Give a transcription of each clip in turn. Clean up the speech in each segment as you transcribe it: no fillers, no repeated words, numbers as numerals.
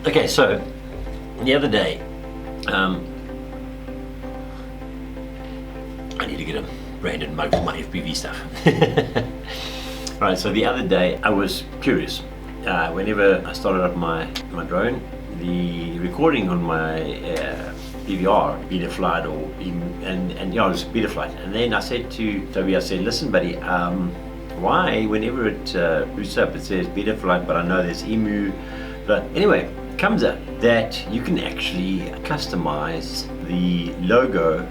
Okay, so the other day, I need to get a branded mug for my FPV stuff. Right, so the other day I was curious. Whenever I started up my drone, the recording on my DVR, Betaflight, and yeah, it was Betaflight. And then I said to Toby, I said, listen buddy, why whenever it boots up it says Betaflight, but I know there's Emu. But anyway, it comes up that you can actually customize the logo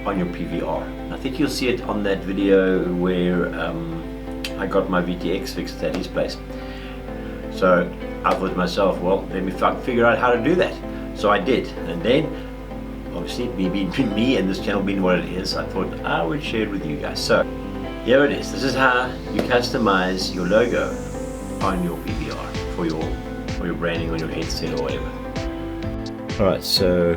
on your PVR. I think you'll see it on that video where I got my VTX fixed at his place. So I thought to myself, well, let me figure out how to do that. So I did, and then obviously me and this channel being what it is, I thought I would share it with you guys. So here it is. This is how you customize your logo on your PVR for your branding on your headset or whatever. Alright, so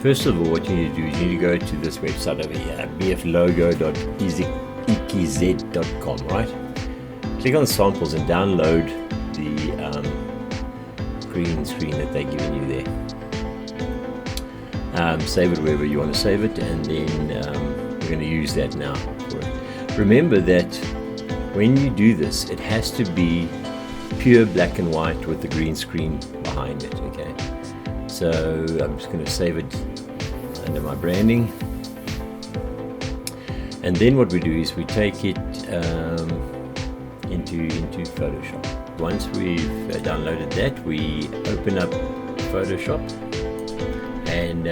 first of all what you need to do is you need to go to this website over here, bflogo.ekz.com, right? Click on samples and download the green screen that they're giving you there. Save it wherever you want to save it, and then we're going to use that now for it. Remember that when you do this, it has to be pure black and white with the green screen behind it, okay? So I'm just going to save it under my branding, and then what we do is we take it into Photoshop. Once we've downloaded that, we open up Photoshop and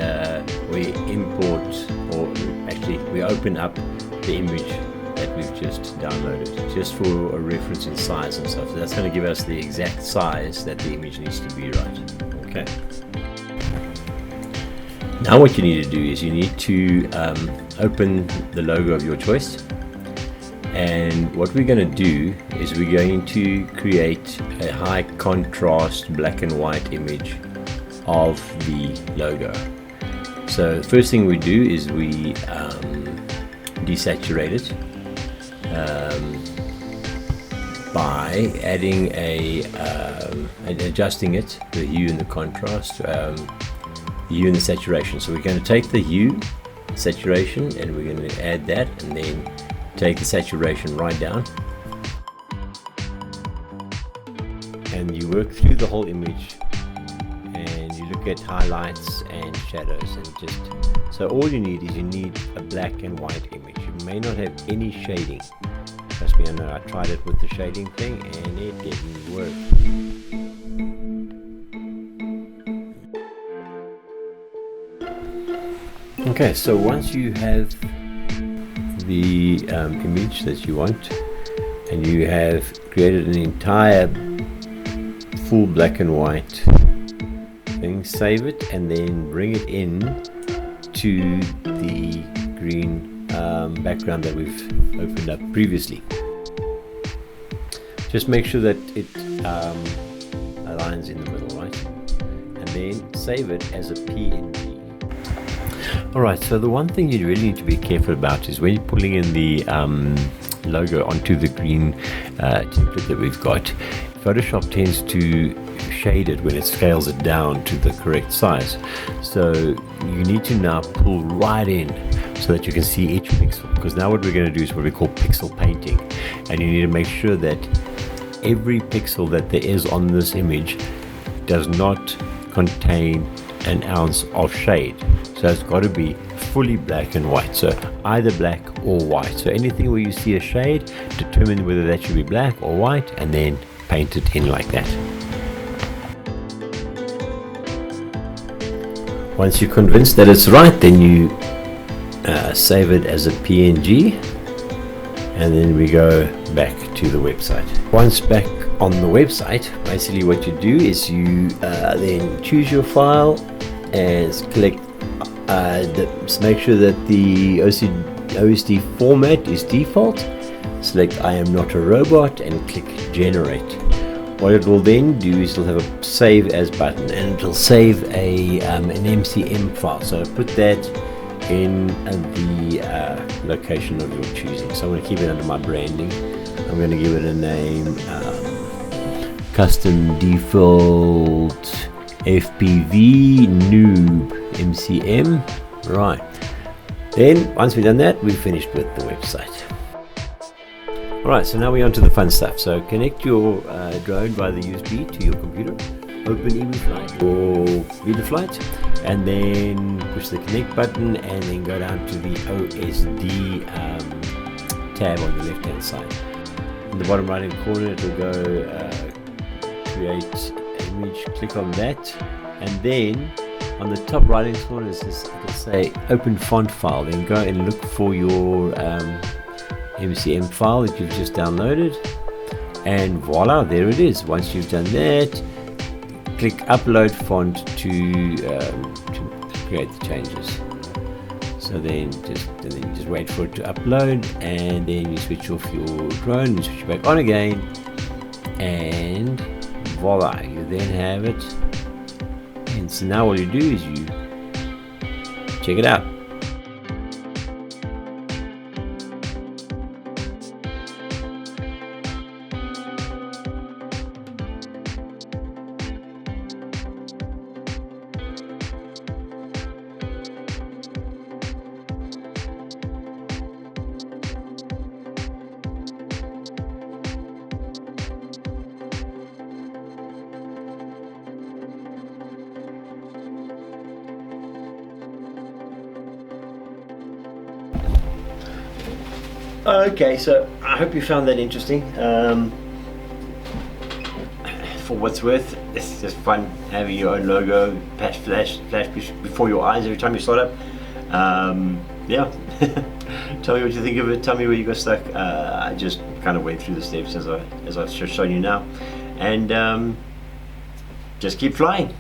we import, or actually we open up the image that we've just downloaded, just for a reference in size and stuff. So that's going to give us the exact size that the image needs to be, right? Okay. Now what you need to do is you need to open the logo of your choice, and what we're going to do is we're going to create a high contrast black and white image of the logo. So the first thing we do is we desaturate it by adding and adjusting it, the hue and the contrast, the hue and the saturation. So we're going to take the hue, saturation, and we're going to add that, and then take the saturation right down, and you work through the whole image and you look at highlights and shadows, and just so all you need is you need a black and white image. You may not have any shading. Trust me, I know, I tried it with the shading thing and it didn't work. Okay, so once you have the image that you want, and you have created an entire full black and white thing, save it and then bring it in to the green background that we've opened up previously. Just make sure that it aligns in the middle, right? And then save it as a PNG. Alright, so the one thing you really need to be careful about is when you're pulling in the logo onto the green template that we've got, Photoshop tends to shade it when it scales it down to the correct size. So you need to now pull right in so that you can see each pixel, because now what we're going to do is what we call pixel painting, and you need to make sure that every pixel that there is on this image does not contain an ounce of shade. So it's got to be fully black and white, so either black or white. So anything where you see a shade, determine whether that should be black or white, and then paint it in like that. Once you're convinced that it's right, then you save it as a PNG, and then we go back to the website. Once back on the website, basically what you do is you then choose your file and select make sure that the OSD format is default. Select I am not a robot and click generate. What it will then do is it'll have a save as button, and it'll save an MCM file. So put that in the location of your choosing. So I'm going to keep it under my branding. I'm going to give it a name, custom default FPV noob MCM. Right, then once we've done that, we've finished with the website. Alright, so now we're on to the fun stuff. So connect your drone via the USB to your computer, open eMoFlight or VidaFlight, and then push the connect button and then go down to the OSD tab on the left hand side. In the bottom right hand corner it will go create image, click on that, and then on the top right hand corner it will say open font file. Then go and look for your MCM file that you've just downloaded, and voila, there it is. Once you've done that, click upload font to create the changes. So then you just wait for it to upload, and then you switch off your drone, you switch it back on again, and voila, you then have it. And so now all you do is you check it out. Okay, so I hope you found that interesting. For what's worth, it's just fun having your own logo flash before your eyes every time you start up. Yeah, tell me what you think of it. Tell me where you got stuck. I just kind of went through the steps as I've just shown you now, and just keep flying.